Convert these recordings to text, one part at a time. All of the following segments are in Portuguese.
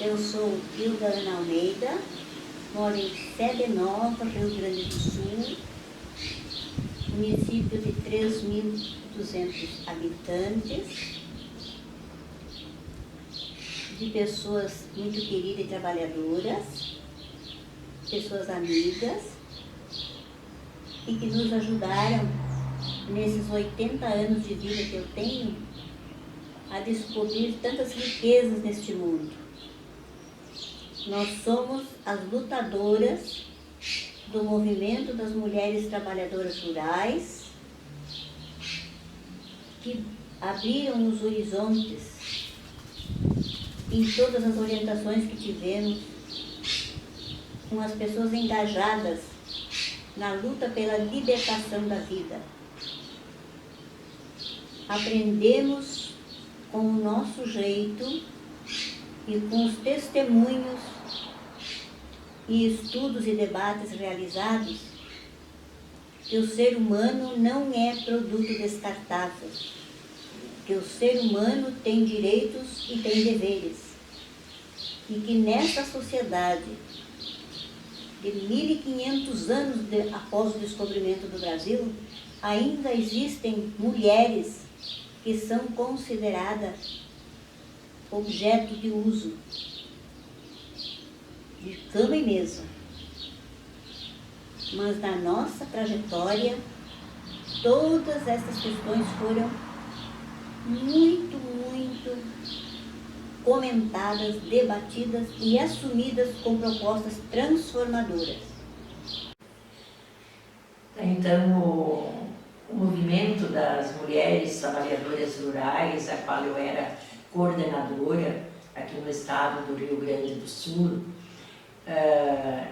Eu sou Hilda Ana Almeida, moro em Sede Nova, Rio Grande do Sul, município de 3.200 habitantes, de pessoas muito queridas e trabalhadoras, pessoas amigas, e que nos ajudaram nesses 80 anos de vida que eu tenho a descobrir tantas riquezas neste mundo. Nós somos as lutadoras do movimento das mulheres trabalhadoras rurais que abriram os horizontes em todas as orientações que tivemos, com as pessoas engajadas na luta pela libertação da vida. Aprendemos com o nosso jeito e com os testemunhos e estudos e debates realizados que o ser humano não é produto descartável, que o ser humano tem direitos e tem deveres, e que nessa sociedade de 1.500 anos após o descobrimento do Brasil, ainda existem mulheres que são consideradas objeto de uso, de cama e mesa. Mas na nossa trajetória, todas essas questões foram muito comentadas, debatidas e assumidas com propostas transformadoras. Então, o movimento das mulheres trabalhadoras rurais, a qual eu era coordenadora aqui no estado do Rio Grande do Sul,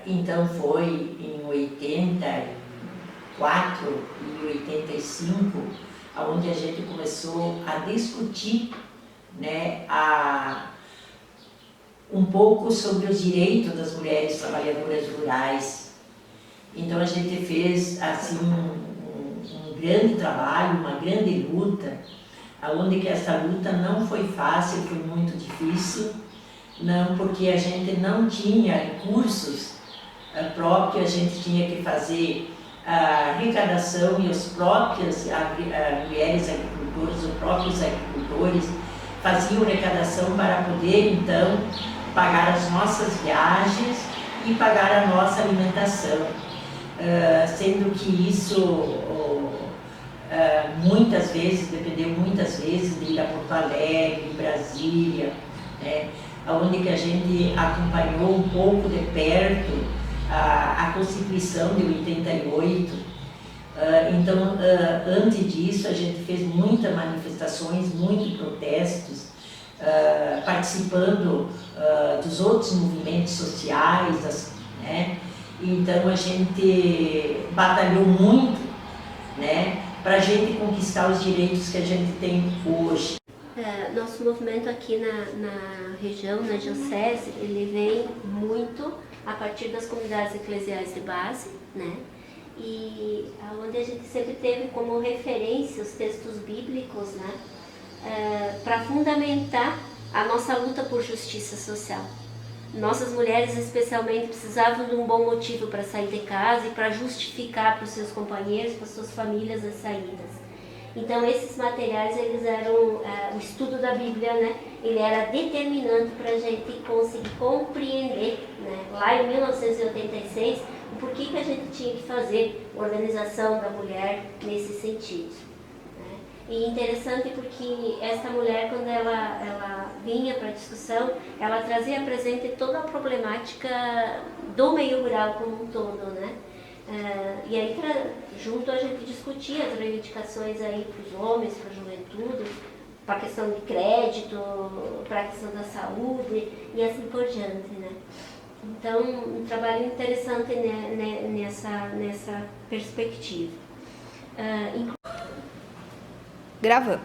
então foi em 84 e 85, onde a gente começou a discutir, né, um pouco sobre os direitos das mulheres trabalhadoras rurais. Então a gente fez assim um grande trabalho, uma grande luta, onde que essa luta não foi fácil, foi muito difícil, não, porque a gente não tinha recursos próprios, a gente tinha que fazer a arrecadação e as próprias mulheres agricultoras, os próprios agricultores faziam arrecadação para poder então pagar as nossas viagens e pagar a nossa alimentação, sendo que isso muitas vezes, dependeu muitas vezes de ir a Porto Alegre, Brasília, né, onde que a gente acompanhou um pouco de perto a Constituição de 88. Então, antes disso, a gente fez muitas manifestações, muitos protestos, participando dos outros movimentos sociais, né? Então, a gente batalhou muito, né, para a gente conquistar os direitos que a gente tem hoje. Nosso movimento aqui na região, na diocese, ele vem muito a partir das comunidades eclesiais de base, né? E onde a gente sempre teve como referência os textos bíblicos, né? Para fundamentar a nossa luta por justiça social. Nossas mulheres especialmente precisavam de um bom motivo para sair de casa e para justificar para os seus companheiros, para as suas famílias as saídas. Então esses materiais, eles eram, o estudo da Bíblia, né, ele era determinante para a gente conseguir compreender, né, lá em 1986, o porquê que a gente tinha que fazer organização da mulher nesse sentido. Né. E interessante porque essa mulher, quando ela vinha para a discussão, ela trazia presente toda a problemática do meio rural como um todo, né. E aí, junto a gente discutia as reivindicações aí para os homens, para a juventude, para a questão de crédito, para a questão da saúde e assim por diante, né? Então, um trabalho interessante nessa perspectiva. Gravando.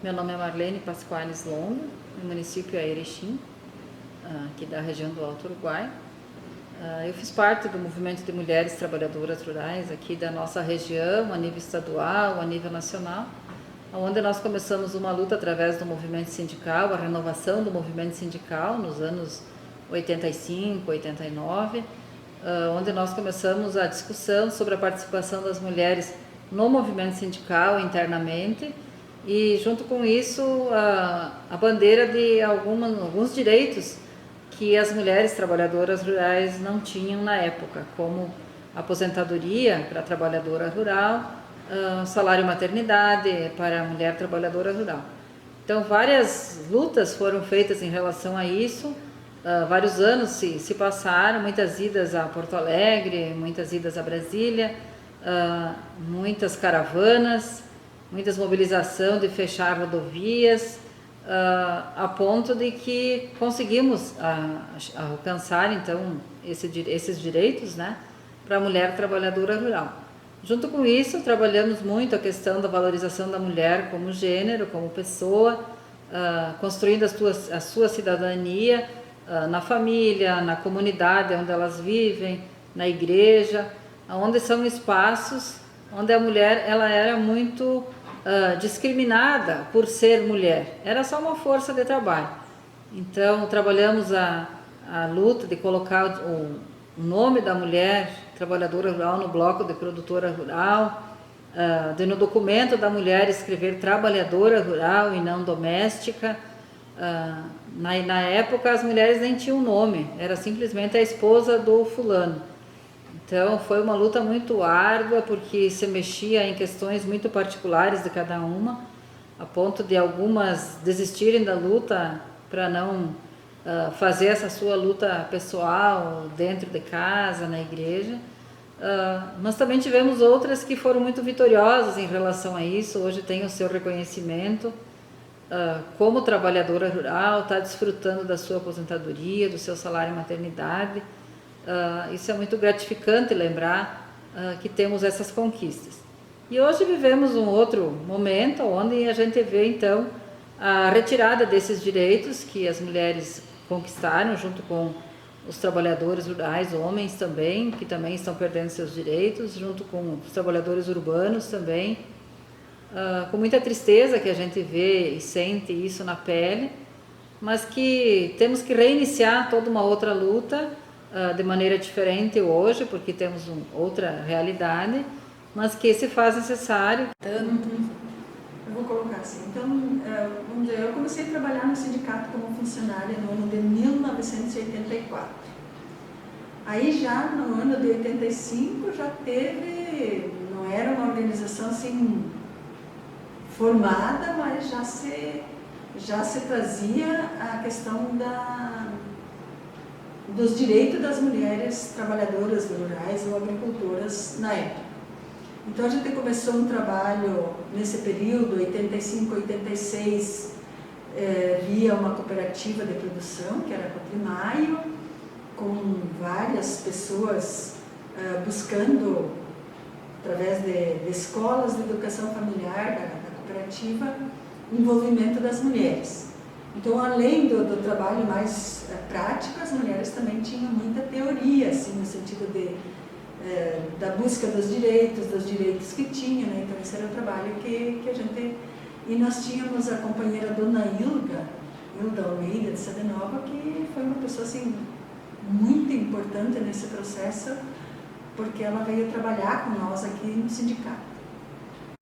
Meu nome é Marlene Pasquales Longo, o município é Erechim, aqui da região do Alto Uruguai. Eu fiz parte do movimento de mulheres trabalhadoras rurais aqui da nossa região, a nível estadual, a nível nacional. onde nós começamos uma luta através do movimento sindical, a renovação do movimento sindical nos anos 85, 89, onde nós começamos a discussão sobre a participação das mulheres no movimento sindical internamente e junto com isso a bandeira de alguns direitos que as mulheres trabalhadoras rurais não tinham na época, como aposentadoria para a trabalhadora rural, salário maternidade para a mulher trabalhadora rural. Então várias lutas foram feitas em relação a isso, vários anos se passaram, muitas idas a Porto Alegre, muitas idas a Brasília, muitas caravanas, muitas mobilizações de fechar rodovias, a ponto de que conseguimos alcançar então esses direitos, né, para a mulher trabalhadora rural. Junto com isso, trabalhamos muito a questão da valorização da mulher como gênero, como pessoa, construindo a sua cidadania na família, na comunidade onde elas vivem, na igreja, onde são espaços onde a mulher ela era muito discriminada por ser mulher, era só uma força de trabalho. Então trabalhamos a luta de colocar o nome da mulher trabalhadora rural no bloco de produtora rural, de no documento da mulher escrever trabalhadora rural e não doméstica. Na época as mulheres nem tinham nome, era simplesmente a esposa do fulano. Então foi uma luta muito árdua, porque se mexia em questões muito particulares de cada uma, a ponto de algumas desistirem da luta para não fazer essa sua luta pessoal dentro de casa, na igreja. Mas também tivemos outras que foram muito vitoriosas em relação a isso, hoje tem o seu reconhecimento como trabalhadora rural, está desfrutando da sua aposentadoria, do seu salário maternidade. Isso é muito gratificante lembrar que temos essas conquistas. E hoje vivemos um outro momento onde a gente vê então a retirada desses direitos que as mulheres conquistaram junto com os trabalhadores rurais, homens também, que também estão perdendo seus direitos, junto com os trabalhadores urbanos também, com muita tristeza que a gente vê e sente isso na pele, mas que temos que reiniciar toda uma outra luta de maneira diferente hoje, porque temos outra realidade, mas que se faz necessário. Eu vou colocar assim, então, vamos dizer, eu comecei a trabalhar no sindicato como funcionária no ano de 1984. Aí já no ano de 85 já teve, não era uma organização assim formada, mas já se trazia a questão dos direitos das mulheres trabalhadoras rurais ou agricultoras na época. Então a gente começou um trabalho nesse período, 85, 86, via uma cooperativa de produção, que era a Cotrimaio, com várias pessoas buscando, através de escolas de educação familiar da cooperativa, envolvimento das mulheres. Então, além do trabalho mais prático, as mulheres também tinham muita teoria, assim, no sentido da busca dos direitos que tinham, né? Então esse era o trabalho que a gente... E nós tínhamos a companheira Dona Hilda Almeida de Sadenova, que foi uma pessoa assim, muito importante nesse processo, porque ela veio trabalhar com nós aqui no sindicato.